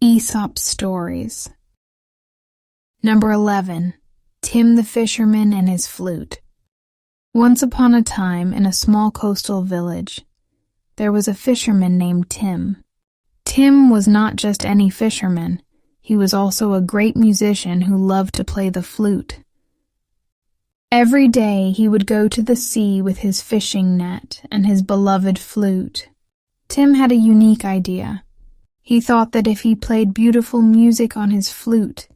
Aesop Stories. Number 11. Tim the Fisherman and His Flute. Once upon a time, in a small coastal village, there was a fisherman named Tim. Tim was not just any fisherman. He was also a great musician who loved to play the flute. Every day he would go to the sea with his fishing net and his beloved flute. Tim had a unique idea. He thought that if he played beautiful music on his flute,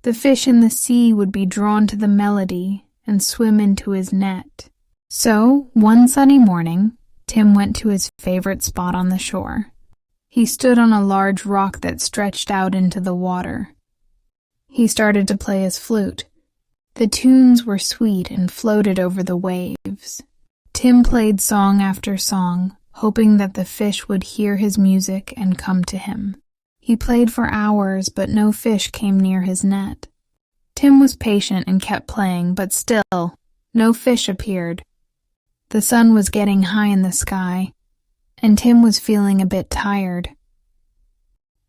the fish in the sea would be drawn to the melody and swim into his net. So, one sunny morning, Tim went to his favorite spot on the shore. He stood on a large rock that stretched out into the water. He started to play his flute. The tunes were sweet and floated over the waves. Tim played song after song, hoping that the fish would hear his music and come to him. He played for hours, but no fish came near his net. Tim was patient and kept playing, but still, no fish appeared. The sun was getting high in the sky, and Tim was feeling a bit tired.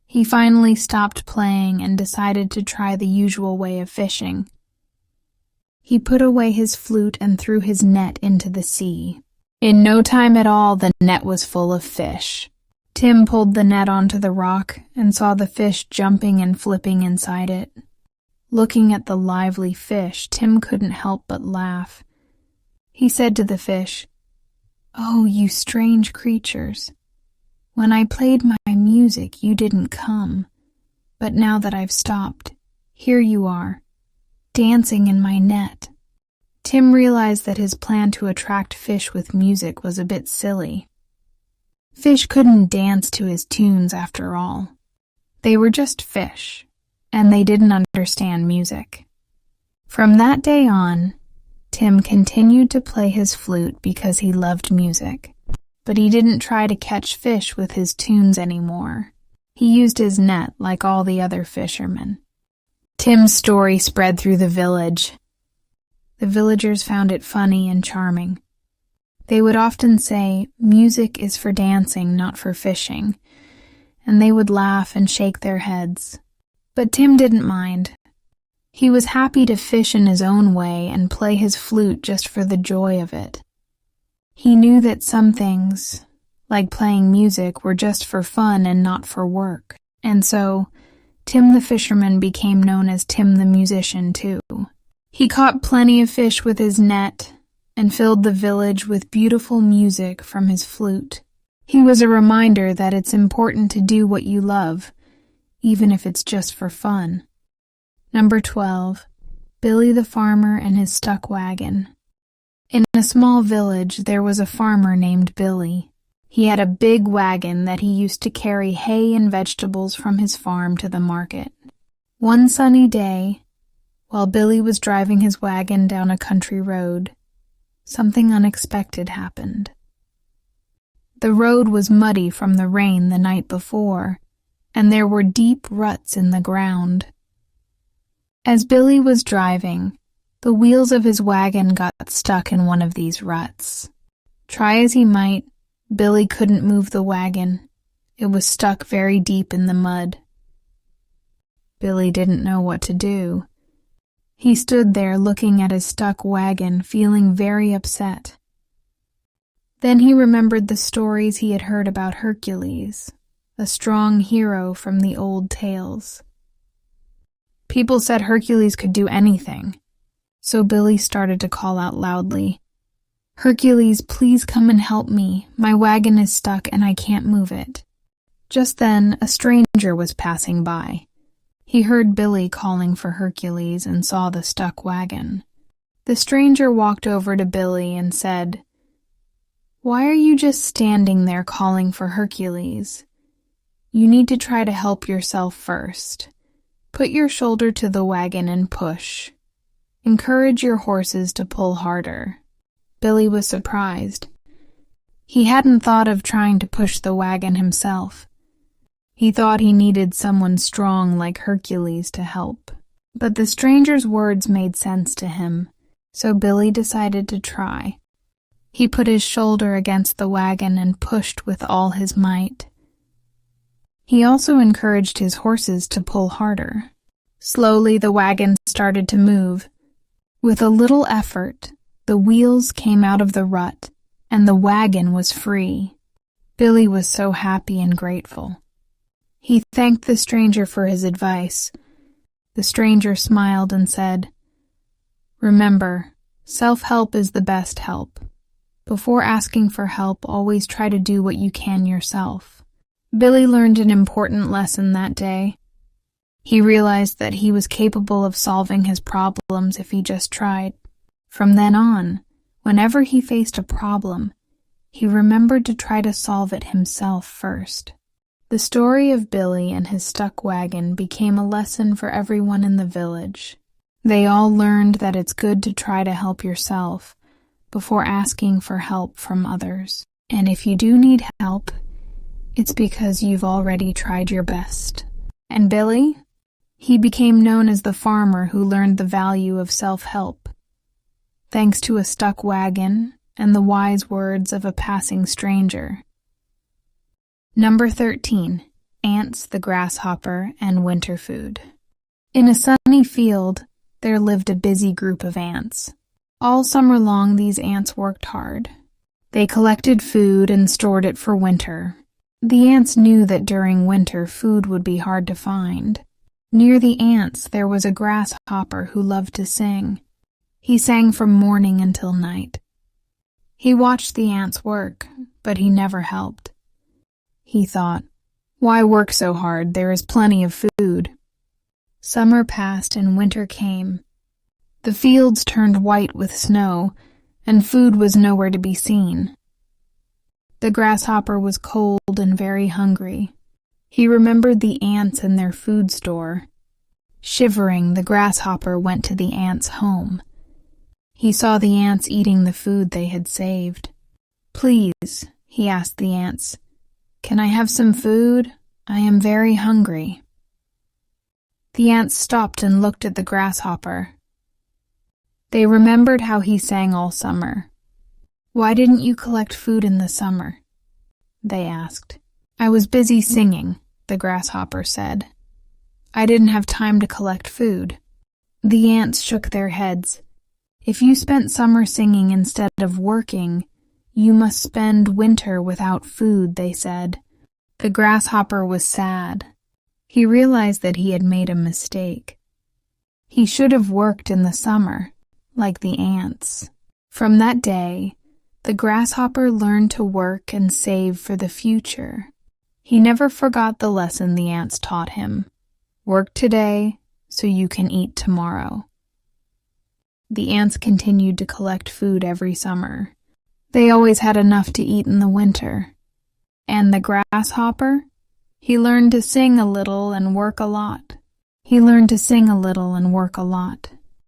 He finally stopped playing and decided to try the usual way of fishing. He put away his flute and threw his net into the sea. In no time at all, the net was full of fish. Tim pulled the net onto the rock and saw the fish jumping and flipping inside it. Looking at the lively fish, Tim couldn't help but laugh. He said to the fish, "Oh, you strange creatures. When I played my music, you didn't come. But now that I've stopped, here you are, dancing in my net." Tim realized that his plan to attract fish with music was a bit silly. Fish couldn't dance to his tunes after all. They were just fish, and they didn't understand music. From that day on, Tim continued to play his flute because he loved music, but he didn't try to catch fish with his tunes anymore. He used his net like all the other fishermen. Tim's story spread through the village. The villagers found it funny and charming. They would often say, "Music is for dancing, not for fishing," and they would laugh and shake their heads. But Tim didn't mind. He was happy to fish in his own way and play his flute just for the joy of it. He knew that some things, like playing music, were just for fun and not for work, and so Tim the fisherman became known as Tim the musician too. He caught plenty of fish with his net and filled the village with beautiful music from his flute. He was a reminder that it's important to do what you love, even if it's just for fun. Number 12. Billy the Farmer and His Stuck Wagon. In a small village, there was a farmer named Billy. He had a big wagon that he used to carry hay and vegetables from his farm to the market. One sunny day, while Billy was driving his wagon down a country road, something unexpected happened. The road was muddy from the rain the night before, and there were deep ruts in the ground. As Billy was driving, the wheels of his wagon got stuck in one of these ruts. Try as he might, Billy couldn't move the wagon. It was stuck very deep in the mud. Billy didn't know what to do. He stood there looking at his stuck wagon, feeling very upset. Then he remembered the stories he had heard about Hercules, a strong hero from the old tales. People said Hercules could do anything, so Billy started to call out loudly, "Hercules, please come and help me. My wagon is stuck and I can't move it." Just then, a stranger was passing by. He heard Billy calling for Hercules and saw the stuck wagon. The stranger walked over to Billy and said, "Why are you just standing there calling for Hercules? You need to try to help yourself first. Put your shoulder to the wagon and push. Encourage your horses to pull harder." Billy was surprised. He hadn't thought of trying to push the wagon himself. He thought he needed someone strong like Hercules to help. But the stranger's words made sense to him, so Billy decided to try. He put his shoulder against the wagon and pushed with all his might. He also encouraged his horses to pull harder. Slowly, the wagon started to move. With a little effort, the wheels came out of the rut, and the wagon was free. Billy was so happy and grateful. He thanked the stranger for his advice. The stranger smiled and said, "Remember, self-help is the best help. Before asking for help, always try to do what you can yourself." Billy learned an important lesson that day. He realized that he was capable of solving his problems if he just tried. From then on, whenever he faced a problem, he remembered to try to solve it himself first. The story of Billy and his stuck wagon became a lesson for everyone in the village. They all learned that it's good to try to help yourself before asking for help from others. And if you do need help, it's because you've already tried your best. And Billy? He became known as the farmer who learned the value of self-help, thanks to a stuck wagon and the wise words of a passing stranger. Number 13. Ants, the Grasshopper, and Winter Food. In a sunny field, there lived a busy group of ants. All summer long, these ants worked hard. They collected food and stored it for winter. The ants knew that during winter, food would be hard to find. Near the ants, there was a grasshopper who loved to sing. He sang from morning until night. He watched the ants work, but he never helped. He thought, "Why work so hard? There is plenty of food." Summer passed and winter came. The fields turned white with snow, and food was nowhere to be seen. The grasshopper was cold and very hungry. He remembered the ants and their food store. Shivering, the grasshopper went to the ants' home. He saw the ants eating the food they had saved. "Please," he asked the ants, "can I have some food? I am very hungry." The ants stopped and looked at the grasshopper. They remembered how he sang all summer. "Why didn't you collect food in the summer?" they asked. "I was busy singing," the grasshopper said. "I didn't have time to collect food." The ants shook their heads. "If you spent summer singing instead of working, you must spend winter without food," they said. The grasshopper was sad. He realized that he had made a mistake. He should have worked in the summer, like the ants. From that day, the grasshopper learned to work and save for the future. He never forgot the lesson the ants taught him. Work today so you can eat tomorrow. The ants continued to collect food every summer. They always had enough to eat in the winter. And the grasshopper? He learned to sing a little and work a lot.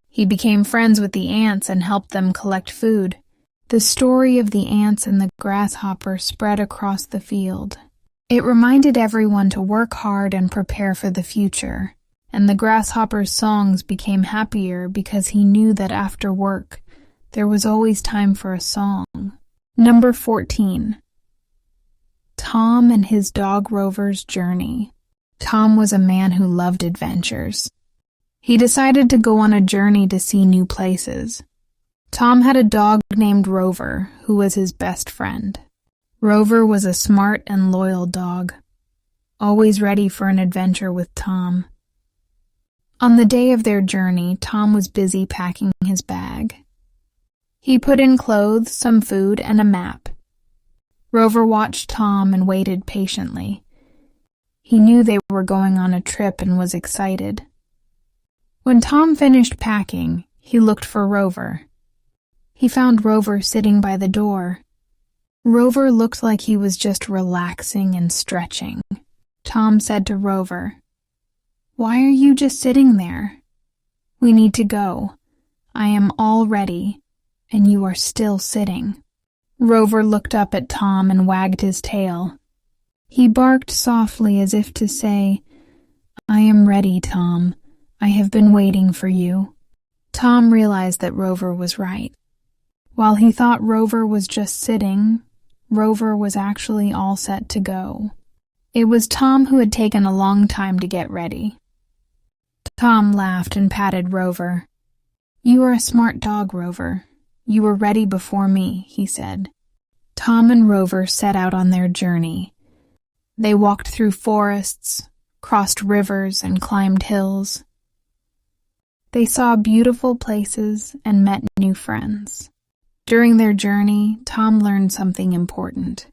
He became friends with the ants and helped them collect food. The story of the ants and the grasshopper spread across the field. It reminded everyone to work hard and prepare for the future, and the grasshopper's songs became happier because he knew that after work, there was always time for a song. Number 14. Tom and his dog Rover's journey. Tom was a man who loved adventures. He decided to go on a journey to see new places. Tom had a dog named Rover, who was his best friend. Rover was a smart and loyal dog, always ready for an adventure with Tom. On the day of their journey, Tom was busy packing his bag. He put in clothes, some food, and a map. Rover watched Tom and waited patiently. He knew they were going on a trip and was excited. When Tom finished packing, he looked for Rover. He found Rover sitting by the door. Rover looked like he was just relaxing and stretching. Tom said to Rover, "Why are you just sitting there? We need to go. I am all ready, and you are still sitting." Rover looked up at Tom and wagged his tail. He barked softly as if to say, "I am ready, Tom. I have been waiting for you." Tom realized that Rover was right. While he thought Rover was just sitting, Rover was actually all set to go. It was Tom who had taken a long time to get ready. Tom laughed and patted Rover. "You are a smart dog, Rover. You were ready before me," he said. Tom and Rover set out on their journey. They walked through forests, crossed rivers, and climbed hills. They saw beautiful places and met new friends. During their journey, Tom learned something important.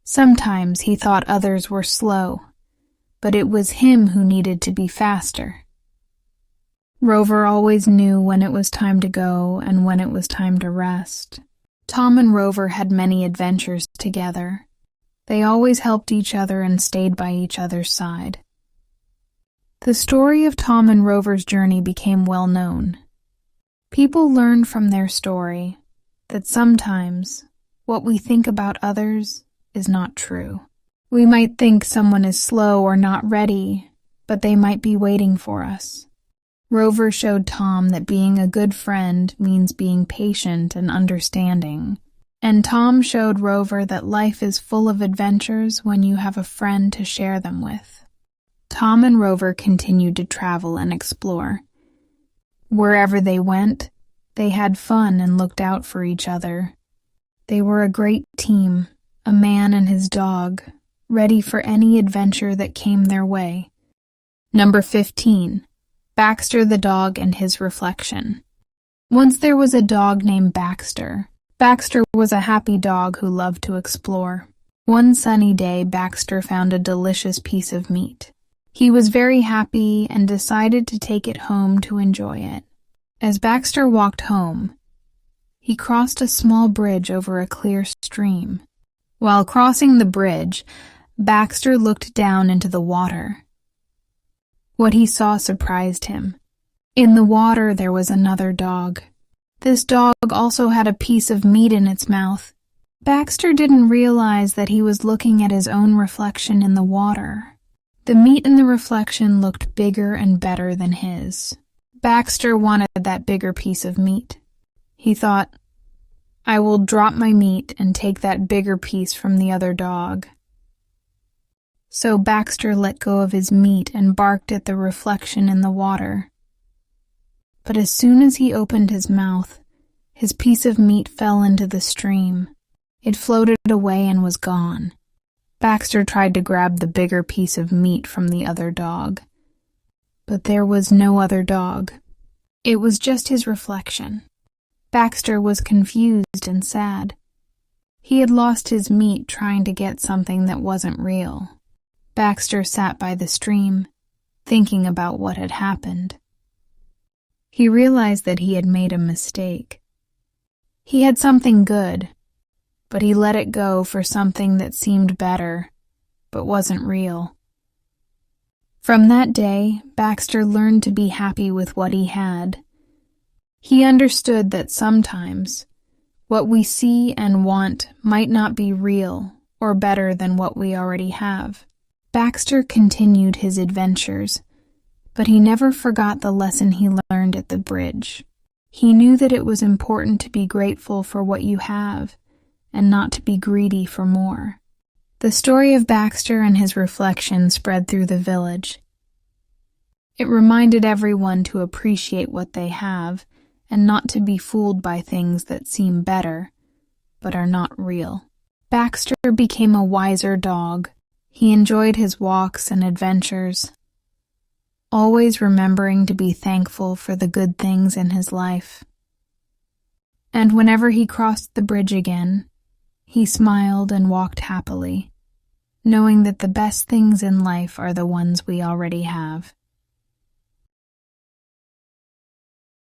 Sometimes he thought others were slow, but it was him who needed to be faster. Rover always knew when it was time to go and when it was time to rest. Tom and Rover had many adventures together. They always helped each other and stayed by each other's side. The story of Tom and Rover's journey became well known. People learned from their story that sometimes what we think about others is not true. We might think someone is slow or not ready, but they might be waiting for us. Rover showed Tom that being a good friend means being patient and understanding, and Tom showed Rover that life is full of adventures when you have a friend to share them with. Tom and Rover continued to travel and explore. Wherever they went, they had fun and looked out for each other. They were a great team, a man and his dog, ready for any adventure that came their way. Number 15. Baxter the Dog and His Reflection. Once there was a dog named Baxter. Baxter was a happy dog who loved to explore. One sunny day, Baxter found a delicious piece of meat. He was very happy and decided to take it home to enjoy it. As Baxter walked home, he crossed a small bridge over a clear stream. While crossing the bridge, Baxter looked down into the water. What he saw surprised him. In the water there was another dog. This dog also had a piece of meat in its mouth. Baxter didn't realize that he was looking at his own reflection in the water. The meat in the reflection looked bigger and better than his. Baxter wanted that bigger piece of meat. He thought, "I will drop my meat and take that bigger piece from the other dog." So Baxter let go of his meat and barked at the reflection in the water. But as soon as he opened his mouth, his piece of meat fell into the stream. It floated away and was gone. Baxter tried to grab the bigger piece of meat from the other dog. But there was no other dog. It was just his reflection. Baxter was confused and sad. He had lost his meat trying to get something that wasn't real. Baxter sat by the stream, thinking about what had happened. He realized that he had made a mistake. He had something good, but he let it go for something that seemed better, but wasn't real. From that day, Baxter learned to be happy with what he had. He understood that sometimes what we see and want might not be real or better than what we already have. Baxter continued his adventures, but he never forgot the lesson he learned at the bridge. He knew that it was important to be grateful for what you have and not to be greedy for more. The story of Baxter and his reflection spread through the village. It reminded everyone to appreciate what they have and not to be fooled by things that seem better, but are not real. Baxter became a wiser dog. He enjoyed his walks and adventures, always remembering to be thankful for the good things in his life. And whenever he crossed the bridge again, he smiled and walked happily, knowing that the best things in life are the ones we already have.